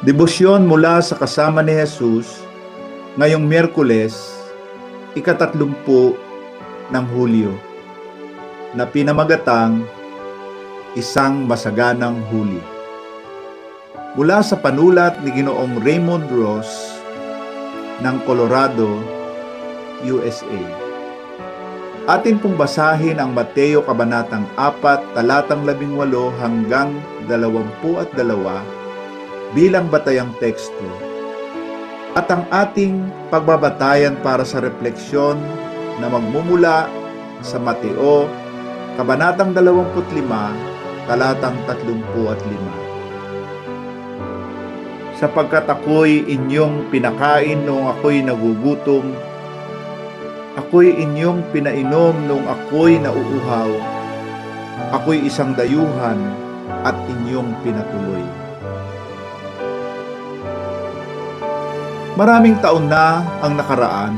Debosyon mula sa Kasama ni Jesus ngayong Miyerkules, ika-30 ng Hulyo, na pinamagatang Isang Masaganang Huli. Mula sa panulat ni Ginoong Raymond Ross ng Colorado, USA. Atin pong basahin ang Mateo Kabanatang 4, talatang 18 hanggang 22 bilang batayang teksto. At ang ating pagbabatayan para sa refleksyon na magmumula sa Mateo Kabanatang 25, talatang 35. Sapagkat ako'y inyong pinakain noong ako'y nagugutom, ako'y inyong pinainom noong ako'y nauuhaw, ako'y isang dayuhan at inyong pinatuloy. Maraming taon na ang nakaraan,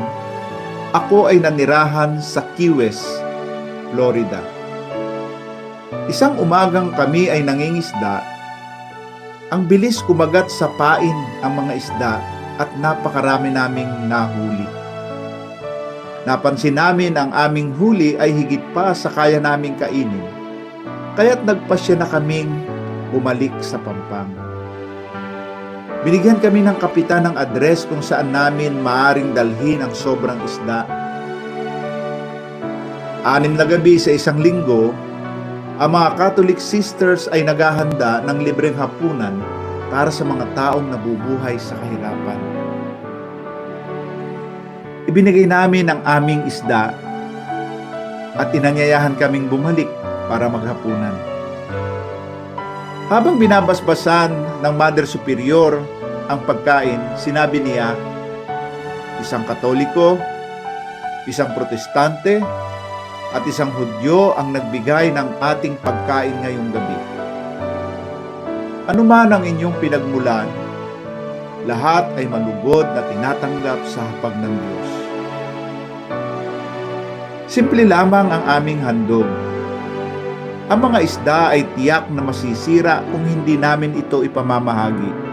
ako ay nanirahan sa Key West, Florida. Isang umagang kami ay nangingisda. Ang bilis kumagat sa pain ang mga isda at napakarami naming nahuli. Napansin namin ang aming huli ay higit pa sa kaya naming kainin, kaya't nagpasya na kaming bumalik sa Pampanga. Binigyan kami ng kapitan ng address kung saan namin maaring dalhin ang sobrang isda. 6 na gabi sa isang linggo, ang mga Catholic sisters ay naghahanda ng libreng hapunan para sa mga taong nabubuhay sa kahirapan. Ibinigay namin ang aming isda at inanyayahan kaming bumalik para maghapunan. Habang binabasbasan ng Mother Superior ang pagkain, sinabi niya, isang Katoliko, isang Protestante, at isang Hudyo ang nagbigay ng ating pagkain ngayong gabi. Ano man ang inyong pinagmulan, lahat ay malugod na tinatanggap sa hapag ng Diyos. Simple lamang ang aming handog. Ang mga isda ay tiyak na masisira kung hindi namin ito ipamamahagi.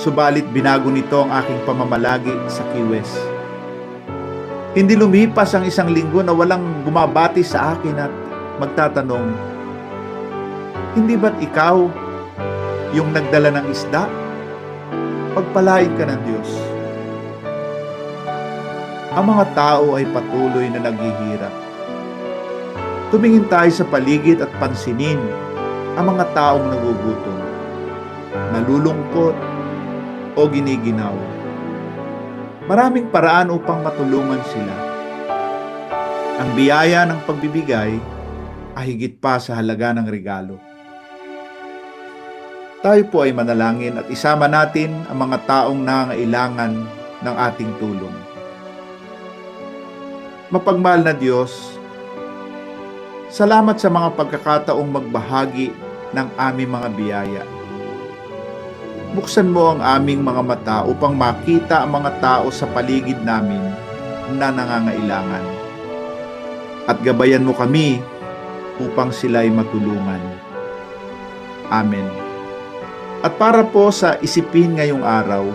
Subalit binago nito ang aking pamamalagi sa Key West. Hindi lumipas ang isang linggo na walang bumabati sa akin at magtatanong, hindi ba't ikaw yung nagdala ng isda? Pagpalain ka ng Diyos. Ang mga tao ay patuloy na naghihirap. Tumingin tayo sa paligid at pansinin ang mga taong nagugutom, nalulungkot o giniginaw. Maraming paraan upang matulungan sila. Ang biyaya ng pagbibigay ay higit pa sa halaga ng regalo. Tayo po ay manalangin at isama natin ang mga taong nangangailangan ng ating tulong. Mapagmahal na Diyos, salamat sa mga pagkakataong magbahagi ng aming mga biyaya. Buksan mo ang aming mga mata upang makita ang mga tao sa paligid namin na nangangailangan. At gabayan mo kami upang sila'y matulungan. Amen. At para po sa isipin ngayong araw,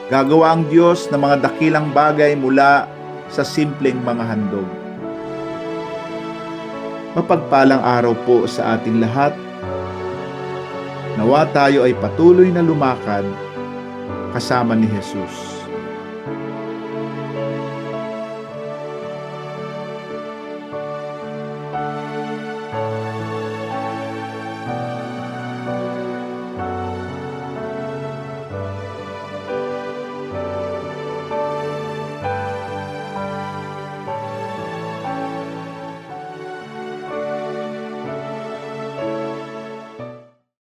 gagawa ang Diyos ng mga dakilang bagay mula sa simpleng mga handog. Mapagpalang araw po sa ating lahat. Nawa tayo ay patuloy na lumakad kasama ni Jesus.